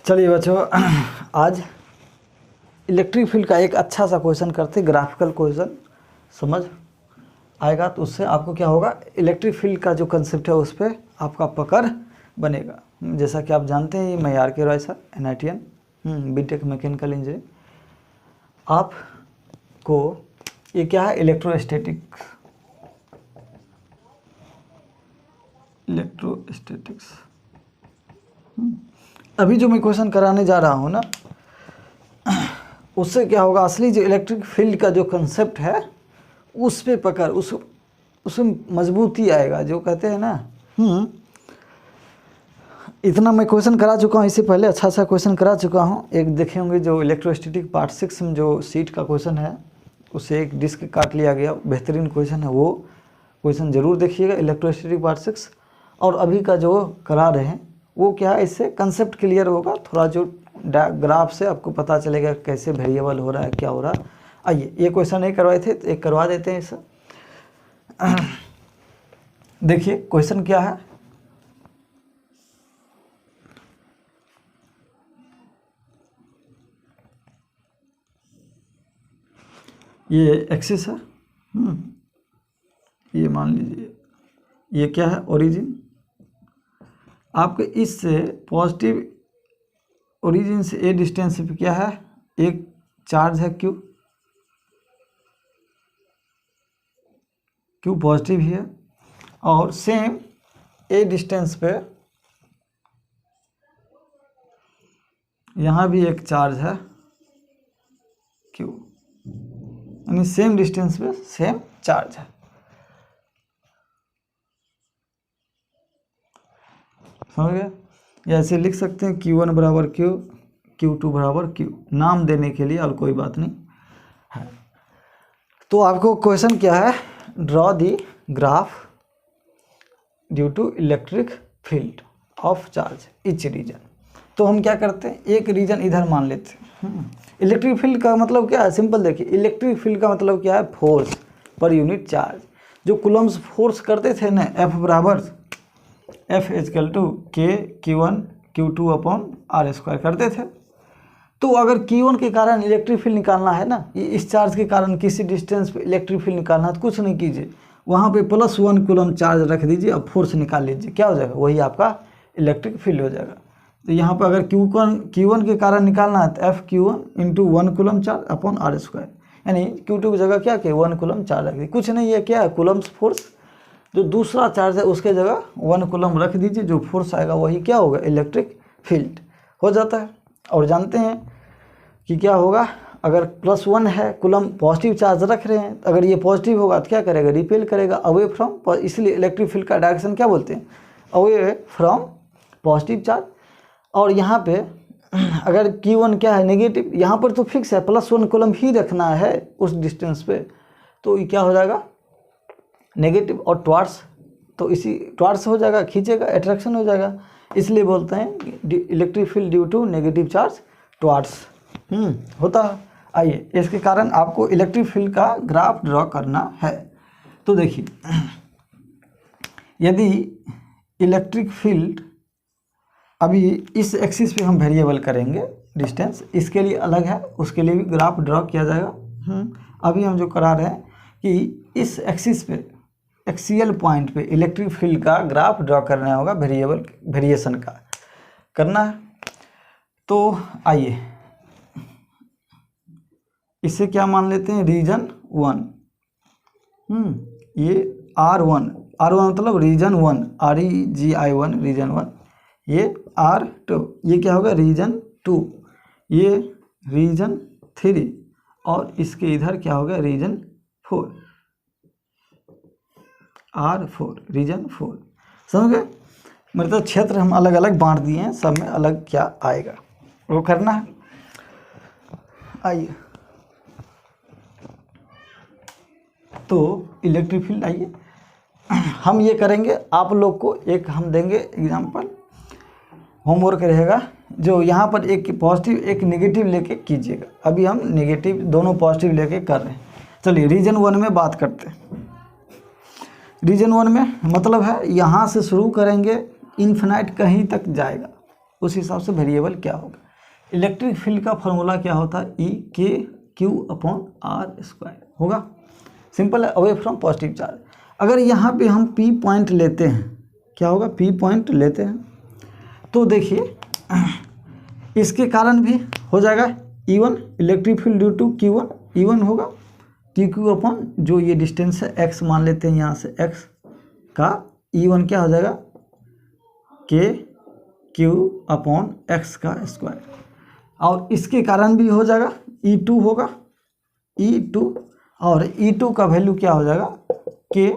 चलिए बच्चों, आज इलेक्ट्रिक फील्ड का एक अच्छा सा क्वेश्चन करते, ग्राफिकल क्वेश्चन समझ आएगा तो उससे आपको क्या होगा, इलेक्ट्रिक फील्ड का जो कंसेप्ट है उस पर आपका पकड़ बनेगा। जैसा कि आप जानते हैं, मैं R K Roy sir, NITN BTech mechanical engineering. आपको ये क्या है, इलेक्ट्रोस्टैटिक्स अभी जो मैं क्वेश्चन कराने जा रहा हूँ ना, उससे क्या होगा, असली जो इलेक्ट्रिक फील्ड का जो कंसेप्ट है उस पे पकड़, उसमें मजबूती आएगा। जो कहते हैं ना, इतना मैं क्वेश्चन करा चुका हूँ, इससे पहले अच्छा सा क्वेश्चन करा चुका हूँ। एक देखे होंगे जो इलेक्ट्रोस्टैटिक पार्ट 6 में जो सीट का क्वेश्चन है, उससे एक डिस्क काट लिया गया, बेहतरीन क्वेश्चन है। वो क्वेश्चन ज़रूर देखिएगा, इलेक्ट्रोस्टैटिक पार्ट 6। और अभी का जो करा रहे हैं वो क्या है, इससे कंसेप्ट क्लियर होगा। थोड़ा जो ग्राफ से आपको पता चलेगा कैसे वेरिएबल हो रहा है, क्या हो रहा है। आइए, ये क्वेश्चन नहीं करवाए थे तो एक करवा देते हैं इसे। देखिए क्वेश्चन क्या है, ये एक्सिस है, ये मान लीजिए ये क्या है, ओरिजिन। आपके इससे पॉजिटिव ओरिजिन से ए डिस्टेंस पे क्या है, एक चार्ज है क्यू पॉजिटिव ही है। और सेम ए डिस्टेंस पे यहाँ भी एक चार्ज है क्यू, यानी सेम डिस्टेंस पे सेम चार्ज है। समझ गए? या ऐसे लिख सकते हैं Q1 बराबर Q, Q2 बराबर Q, नाम देने के लिए, और कोई बात नहीं है। तो आपको क्वेश्चन क्या है, draw the graph due to electric field of charge each region. तो हम क्या करते हैं, एक रीजन इधर मान लेते हैं। इलेक्ट्रिक फील्ड का मतलब क्या है, सिंपल देखिए, इलेक्ट्रिक फील्ड का मतलब क्या है, फोर्स पर यूनिट चार्ज। जो कुलम्स फोर्स करते थे ना, F बराबर F equal to K Q1 Q2 upon R² करते थे। तो अगर Q1 के कारण इलेक्ट्रिक फील्ड निकालना है ना, इस चार्ज के कारण किसी डिस्टेंस पे इलेक्ट्रिक फील्ड निकालना है, तो कुछ नहीं कीजिए, वहाँ पे +1 कूलम चार्ज रख दीजिए, अब फोर्स निकाल लीजिए, क्या हो जाएगा, वही आपका इलेक्ट्रिक फील्ड हो जाएगा। तो यहाँ पर अगर Q1 के कारण निकालना है तो F Q1 × 1 coulomb charge upon R², यानी Q2 की जगह क्या किया, 1 कूलम चार्ज रख दीजिए। कुछ नहीं है, क्या है, कूलम्स फोर्स। जो दूसरा चार्ज है उसके जगह 1 कूलम रख दीजिए, जो फोर्स आएगा वही क्या होगा, इलेक्ट्रिक फील्ड हो जाता है। और जानते हैं कि क्या होगा, अगर +1 है कूलम पॉजिटिव चार्ज रख रहे हैं, अगर ये पॉजिटिव होगा तो क्या करेगा, रिपेल करेगा अवे फ्रॉम, इसलिए इलेक्ट्रिक फील्ड का डायरेक्शन क्या बोलते हैं, अवे फ्रॉम पॉजिटिव चार्ज। और यहाँ पे अगर Q1 क्या है, नेगेटिव, यहाँ पर तो फिक्स है, +1 कूलम ही रखना है उस डिस्टेंस पे, तो ये क्या हो जाएगा, नेगेटिव। और टुवार्ड्स, तो इसी टुवार्ड्स हो जाएगा, खींचेगा, अट्रैक्शन हो जाएगा, इसलिए बोलते हैं electric field due to negative charge towards होता है। आइए, इसके कारण आपको इलेक्ट्रिक फील्ड का ग्राफ ड्रॉ करना है। तो देखिए, यदि इलेक्ट्रिक फील्ड, अभी इस एक्सिस पे हम वेरिएबल करेंगे डिस्टेंस, इसके लिए अलग है, उसके लिए भी ग्राफ ड्रॉ किया जाएगा। अभी हम जो करा रहे हैं कि इस एक्सिस पे, एक्सियल पॉइंट पे इलेक्ट्रिक फील्ड का ग्राफ ड्रॉ करना होगा, वेरिएशन का करना है। तो आइए, इससे क्या मान लेते हैं, रीजन 1, ये R1 मतलब रीजन 1, REGI1 रीजन 1, ये R2, ये क्या होगा, रीजन 2, ये रीजन 3, और इसके इधर क्या होगा, रीजन 4, R4 रीजन 4। समझ गए? मतलब क्षेत्र हम अलग अलग बांट दिए हैं, सब में अलग क्या आएगा वो करना है। आइए, तो इलेक्ट्रिक फील्ड, आइए हम ये करेंगे, आप लोग को एक हम देंगे एग्जांपल, होमवर्क रहेगा, जो यहाँ पर एक पॉजिटिव एक नेगेटिव लेके कीजिएगा। अभी हम नेगेटिव दोनों पॉजिटिव लेके कर रहे हैं। चलिए, रीजन 1 में बात करते हैं। रीजन 1 में मतलब है यहाँ से शुरू करेंगे, इन्फिनाइट कहीं तक जाएगा, उस हिसाब से वेरिएबल क्या होगा। इलेक्ट्रिक फील्ड का फॉर्मूला क्या होता है, ई के क्यू अपॉन आर स्क्वायर होगा। सिंपल है, अवे फ्रॉम पॉजिटिव चार्ज। अगर यहाँ पे हम पी पॉइंट लेते हैं, क्या होगा, पी पॉइंट लेते हैं तो देखिए इसके कारण भी हो जाएगा E1 electric field due to Q1 E1 होगा TQ अपॉन जो ये डिस्टेंस है x मान लेते हैं, यहाँ से x का E1 क्या हो जाएगा के क्यू अपॉन एक्स का स्क्वायर। और इसके कारण भी हो जाएगा E2 होगा E2, और E2 का वैल्यू क्या हो जाएगा के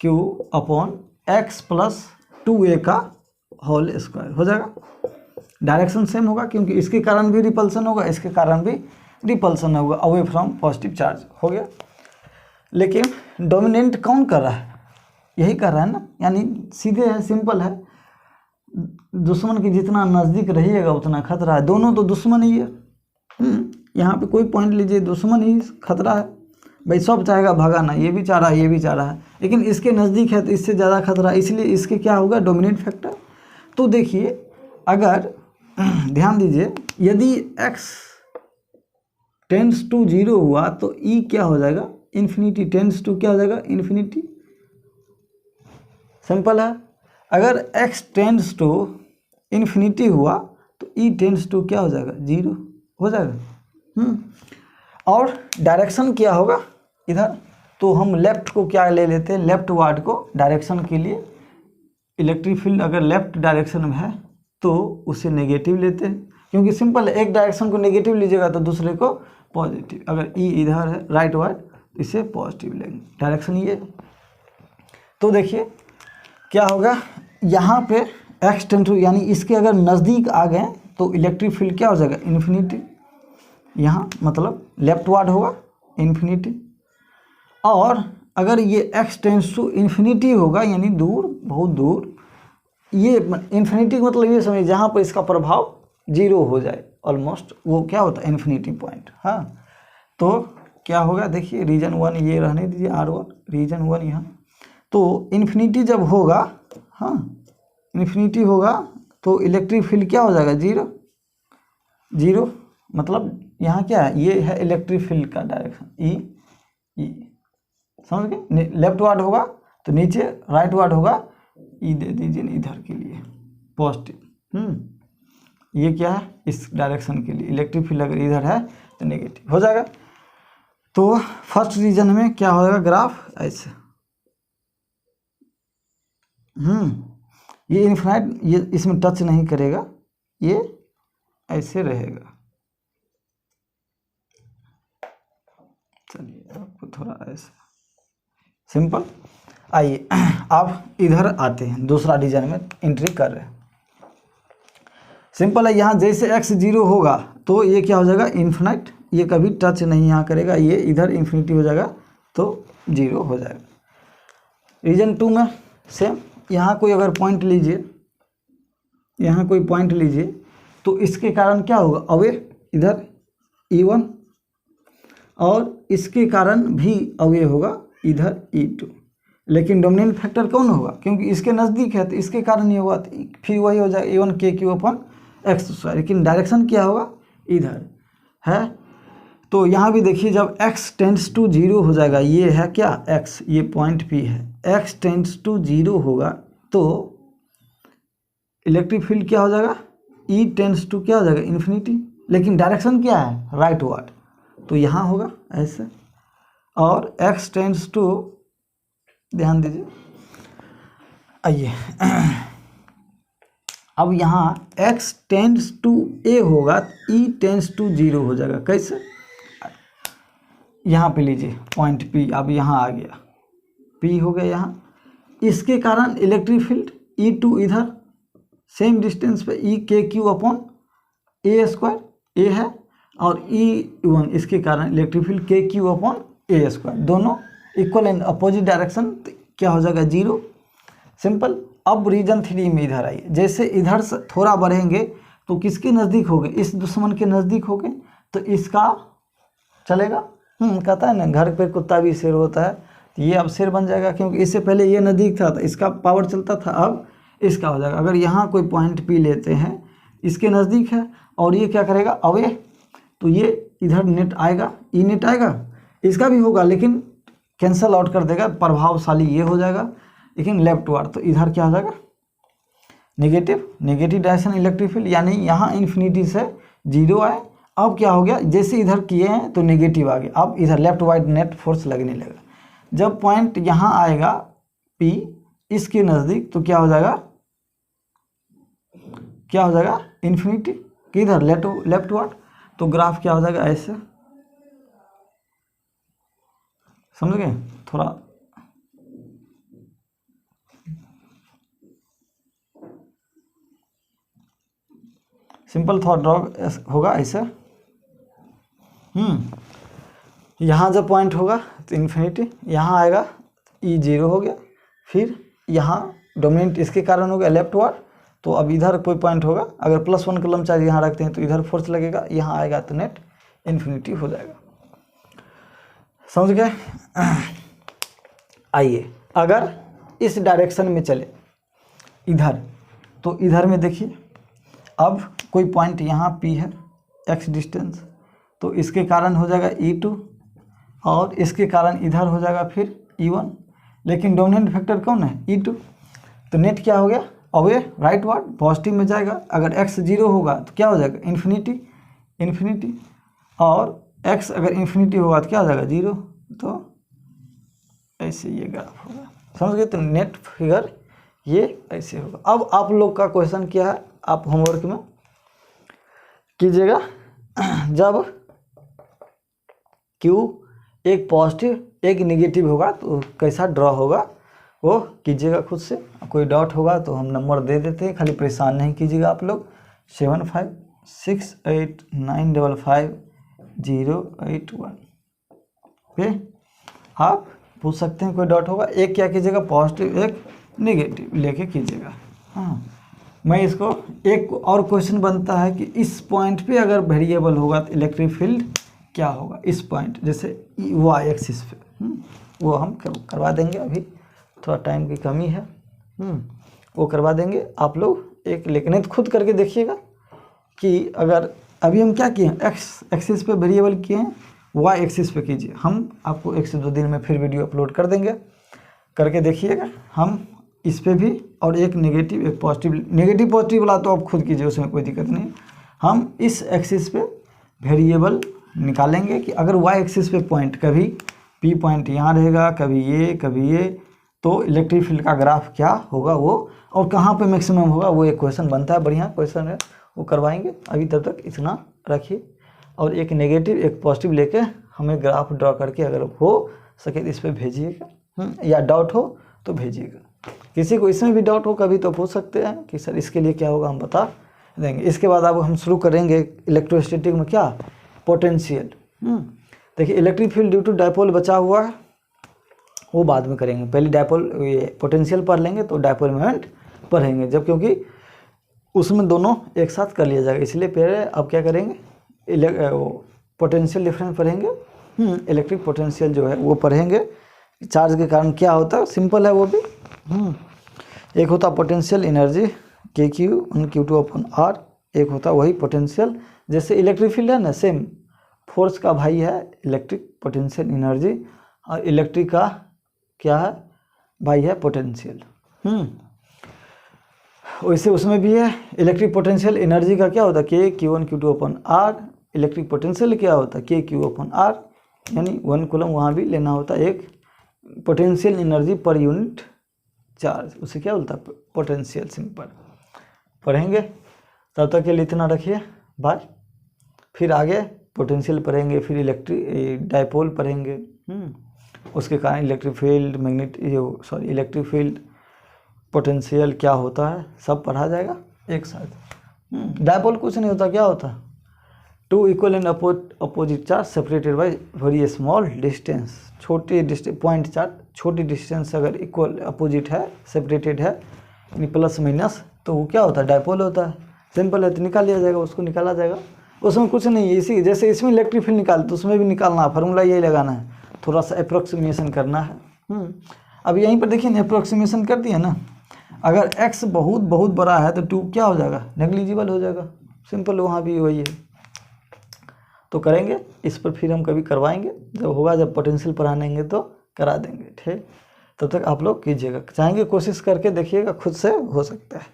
Q upon x plus 2a का होल स्क्वायर हो जाएगा। डायरेक्शन सेम होगा क्योंकि इसके कारण भी रिपल्सन होगा, इसके कारण भी रिपल्सन होगा, अवे फ्रॉम पॉजिटिव चार्ज हो गया। लेकिन डोमिनेंट कौन कर रहा है, यही कर रहा है ना, यानी सीधे है, सिंपल है, दुश्मन के जितना नज़दीक रहिएगा उतना खतरा है, दोनों तो दुश्मन ही है। यहाँ पे कोई पॉइंट लीजिए, दुश्मन ही खतरा है भाई, सब चाहेगा भगाना, ये भी चाह रहा है, ये भी चाह रहा है, लेकिन इसके नज़दीक है तो इससे ज़्यादा खतरा, इसलिए इसके क्या होगा डोमिनेंट फैक्टर। तो देखिए अगर ध्यान दीजिए, यदि x टेंड्स टू 0 हुआ तो E क्या हो जाएगा इन्फिनिटी, टेंड्स टू क्या हो जाएगा इन्फिनिटी। सिंपल है, अगर x टेंड्स टू इन्फिनिटी हुआ तो E टेंड्स टू क्या हो जाएगा 0 हो जाएगा। और डायरेक्शन क्या होगा इधर, तो हम लेफ्ट को क्या ले लेते हैं, लेफ्ट वार्ड को डायरेक्शन के लिए। इलेक्ट्रिक फील्ड अगर लेफ्ट डायरेक्शन में है तो उसे नेगेटिव लेते हैं, क्योंकि सिंपल है, एक डायरेक्शन को नेगेटिव लीजिएगा तो दूसरे को पॉजिटिव। अगर ई इधर है राइट वार्ड तो इसे पॉजिटिव लेंगे, डायरेक्शन ये। तो देखिए क्या होगा, यहाँ पे एक्स टेंड टू यानी इसके अगर नज़दीक आ गए तो इलेक्ट्रिक फील्ड क्या हो जाएगा इन्फिनिटी, यहाँ मतलब लेफ्ट वार्ड होगा इन्फिनिटी। और अगर ये एक्स टेंड्स टू इन्फिनिटी होगा यानी दूर, बहुत दूर, ये इन्फिनिटी मतलब ये समझिए जहाँ पर इसका प्रभाव 0 हो जाए ऑलमोस्ट, वो क्या होता है इन्फिनिटी पॉइंट। हाँ, तो क्या होगा देखिए, रीजन 1 ये रहने दीजिए R1, रीजन 1 यहाँ, तो इन्फिनिटी जब होगा, हाँ इन्फिनिटी होगा तो इलेक्ट्रिक फील्ड क्या हो जाएगा 0 मतलब यहाँ क्या है, ये है इलेक्ट्रिक फील्ड का डायरेक्शन ई समझ गए। लेफ्ट वार्ड होगा तो नीचे, राइट वार्ड होगा, ई दे दीजिए इधर के लिए पॉजिटिव। ये क्या है इस डायरेक्शन के लिए, इलेक्ट्रिक फील्ड अगर इधर है तो नेगेटिव हो जाएगा। तो फर्स्ट रीजन में क्या होगा ग्राफ ऐसे, ये इन्फिनाइट, ये इसमें टच नहीं करेगा, ये ऐसे रहेगा। चलिए आपको थोड़ा ऐसे सिंपल। आइए आप इधर आते हैं, दूसरा डिजाइन में एंट्री कर रहे हैं। सिंपल है, यहाँ जैसे x 0 होगा तो ये क्या हो जाएगा इन्फिनाइट, ये कभी टच नहीं यहाँ करेगा, ये इधर इन्फिनिटी हो जाएगा तो 0 हो जाएगा। रीजन 2 में सेम, यहाँ कोई अगर पॉइंट लीजिए, यहाँ कोई पॉइंट लीजिए तो इसके कारण क्या होगा अवे इधर E1, और इसके कारण भी अवे होगा इधर E2। लेकिन डोमिनेंट फैक्टर कौन होगा, क्योंकि इसके नज़दीक है तो इसके कारण नहीं होगा, तो फिर वही हो जाएगा A1 के क्यू अपन एक्स स्क्वायर। लेकिन डायरेक्शन क्या होगा इधर है, तो यहाँ भी देखिए जब x टेंड्स टू 0 हो जाएगा, ये है क्या x, ये पॉइंट P है, x टेंड्स टू 0 होगा तो इलेक्ट्रिक फील्ड क्या हो जाएगा E टेंड्स टू क्या हो जाएगा इन्फिनिटी। लेकिन डायरेक्शन क्या है राइट वार्ड, तो यहाँ होगा ऐसे। और x टेंड्स टू, ध्यान दीजिए, आइए अब यहाँ x टेंड्स टू a होगा, E टेंड्स टू 0 हो जाएगा। कैसे, यहाँ पे लीजिए पॉइंट P, अब यहाँ आ गया P हो गया यहाँ, इसके कारण इलेक्ट्रिक फील्ड E2 इधर सेम डिस्टेंस पे E के Q upon a square, a है, और E1 इसके कारण इलेक्ट्रिक फील्ड के क्यू अपॉन a स्क्वायर, दोनों इक्वल एंड अपोजिट डायरेक्शन, क्या हो जाएगा 0। सिंपल। अब रीजन 3 में इधर आइए, जैसे इधर से थोड़ा बढ़ेंगे तो किसके नज़दीक हो गए, इस दुश्मन के नज़दीक हो गए तो इसका चलेगा। कहता है ना घर पे कुत्ता भी शेर होता है, तो ये अब शेर बन जाएगा, क्योंकि इससे पहले ये नज़दीक था तो इसका पावर चलता था, अब इसका हो जाएगा। अगर यहाँ कोई पॉइंट P लेते हैं इसके नज़दीक है और ये क्या करेगा अवे, तो ये इधर नेट आएगा, ई नेट आएगा, इसका भी होगा लेकिन कैंसल आउट कर देगा, प्रभावशाली ये हो जाएगा, लेकिन लेफ्ट वार्ड तो इधर क्या हो जाएगा negative, negative direction electric field, यानी यहाँ इन्फिनिटी से 0 आए। अब क्या हो गया, जैसे इधर किए हैं तो नेगेटिव आ गया, अब इधर लेफ्ट वाइड नेट फोर्स लगने लगा। जब पॉइंट यहाँ आएगा P इसके नज़दीक तो क्या हो जाएगा, क्या हो जाएगा इन्फिनिटी, किधर लेफ्ट वार्ड, तो ग्राफ क्या हो जाएगा ऐसे, समझ गए थोड़ा, सिंपल थॉट ड्रॉ होगा ऐसे। यहाँ जब पॉइंट होगा तो इन्फिनिटी, यहाँ आएगा ई 0 हो गया, फिर यहाँ डोमिनेंट इसके कारण हो गया लेफ्ट वार्ड, तो अब इधर कोई पॉइंट होगा, अगर +1 कूलम्ब चार्ज यहाँ रखते हैं तो इधर फोर्स लगेगा, यहाँ आएगा तो नेट इन्फिनिटी हो जाएगा। समझ गए। आइए अगर इस डायरेक्शन में चले इधर, तो इधर में देखिए अब कोई पॉइंट यहाँ P है x डिस्टेंस, तो इसके कारण हो जाएगा E2 और इसके कारण इधर हो जाएगा फिर E1, लेकिन डोमिनेंट फैक्टर कौन है E2, तो नेट क्या हो गया अवे राइट वार्ड पॉजिटिव में जाएगा। अगर x 0 होगा तो क्या हो जाएगा इन्फिनिटी, इन्फिनिटी, और x अगर इन्फिनिटी होगा तो क्या हो जाएगा 0, तो ऐसे ये ग्राफ होगा। समझ गए, तो नेट फिगर ये ऐसे होगा। अब आप लोग का क्वेश्चन क्या है, आप होमवर्क में कीजिएगा, जब Q एक पॉजिटिव एक नेगेटिव होगा तो कैसा ड्रॉ होगा वो कीजिएगा खुद से। कोई डाउट होगा तो हम नंबर दे देते हैं, खाली परेशान नहीं कीजिएगा आप लोग। 7568955081 पे आप पूछ सकते हैं, कोई डाउट होगा। एक क्या कीजिएगा पॉजिटिव एक नेगेटिव लेके कीजिएगा। हाँ, मैं इसको एक और क्वेश्चन बनता है कि इस पॉइंट पे अगर वेरिएबल होगा तो इलेक्ट्रिक फील्ड क्या होगा, इस पॉइंट जैसे y एक्सिस पे, वो हम करवा देंगे, अभी थोड़ा टाइम की कमी है, वो करवा देंगे। आप लोग एक लेकिन खुद करके देखिएगा कि अगर अभी हम क्या किए हैं x एक्सिस पे वेरिएबल किए हैं, y एक्सिस पे कीजिए। हम आपको 1 से 2 दिन में फिर वीडियो अपलोड कर देंगे, करके देखिएगा। हम इस पे भी और एक नेगेटिव एक पॉजिटिव, नेगेटिव पॉजिटिव वाला तो आप खुद कीजिए, उसमें कोई दिक्कत नहीं। हम इस एक्सिस पे वेरिएबल निकालेंगे कि अगर y एक्सिस पे पॉइंट कभी P पॉइंट यहाँ रहेगा, कभी ये, तो इलेक्ट्रिक फील्ड का ग्राफ क्या होगा वो, और कहाँ पे मैक्सिमम होगा, वो एक क्वेश्चन बनता है, बढ़िया क्वेश्चन है, वो करवाएंगे। अभी तब तक इतना रखिए, और एक नेगेटिव एक पॉजिटिव लेके हमें ग्राफ ड्रॉ करके अगर हो सके इस पर भेजिएगा, या डाउट हो तो भेजिएगा। किसी को इसमें भी डाउट हो कभी तो पूछ सकते हैं कि सर इसके लिए क्या होगा, हम बता देंगे। इसके बाद अब हम शुरू करेंगे इलेक्ट्रोस्टैटिक में क्या पोटेंशियल। देखिए electric field due to dipole बचा हुआ है, वो बाद में करेंगे। पहले डायपोल ये पोटेंशियल पढ़ लेंगे तो डायपोल मोमेंट पढ़ेंगे जब, क्योंकि उसमें दोनों एक साथ कर लिया जाएगा, इसलिए पहले अब क्या करेंगे पोटेंशियल डिफरेंस पढ़ेंगे, इलेक्ट्रिक पोटेंशियल जो है वो पढ़ेंगे। चार्ज के कारण क्या होता है, सिंपल है वो भी। एक होता पोटेंशियल एनर्जी KQ1Q2/R, एक होता वही पोटेंशियल, जैसे इलेक्ट्रिक फील्ड है ना, सेम फोर्स का भाई है इलेक्ट्रिक पोटेंशियल एनर्जी, और इलेक्ट्रिक का क्या है भाई है पोटेंशियल। वैसे उसमें भी है इलेक्ट्रिक पोटेंशियल एनर्जी का क्या होता है KQ1Q2/R, इलेक्ट्रिक पोटेंशियल क्या होता है KQ/R, यानी 1 कूलम वहाँ भी लेना होता है। एक पोटेंशियल एनर्जी पर यूनिट चार्ज, उसे क्या बोलता है पोटेंशियल, सिंपल पढ़ेंगे। तब तक के लिए इतना रखिए, बाय। फिर आगे पोटेंशियल पढ़ेंगे, फिर इलेक्ट्रिक डायपोल पढ़ेंगे, उसके कारण electric field electric field potential क्या होता है सब पढ़ा जाएगा एक साथ। डायपोल कुछ नहीं होता, क्या होता है 2 equal and opposite charge separated by very small distance, छोटी डिस्टेंस पॉइंट चार्ज, छोटी डिस्टेंस अगर इक्वल अपोजिट है सेपरेटेड है यानी प्लस माइनस, तो वो क्या होता है डायपोल होता है। सिंपल है, तो निकाल लिया जाएगा, उसको निकाला जाएगा, उसमें कुछ नहीं है। इसी जैसे इसमें इलेक्ट्रिक फील्ड निकाल तो उसमें भी निकालना है, फार्मूला यही लगाना है, थोड़ा सा अप्रोक्सीमेशन करना है। अब यहीं पर देखिए ना अप्रोक्सीमेशन कर दिया ना। अगर x बहुत बहुत बड़ा है तो 2 क्या हो जाएगा, नेग्लिजिबल हो जाएगा। सिंपल, वहाँ भी वही है। तो करेंगे इस पर, फिर हम कभी करवाएंगे जब होगा, जब पोटेंशियल पढ़ाएंगे तो करा देंगे। ठीक, तब तक आप लोग कीजिएगा, चाहेंगे कोशिश करके देखिएगा, खुद से हो सकता है।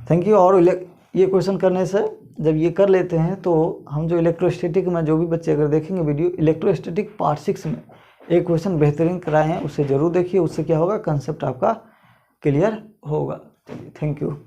Thank you. और ये क्वेश्चन करने से जब ये कर लेते हैं तो हम जो इलेक्ट्रोस्टैटिक में जो भी बच्चे अगर देखेंगे वीडियो, इलेक्ट्रोस्टैटिक पार्ट 6 में एक क्वेश्चन बेहतरीन कराए हैं, उससे ज़रूर देखिए। उससे क्या होगा, कंसेप्ट आपका क्लियर होगा। चलिए, थैंक यू।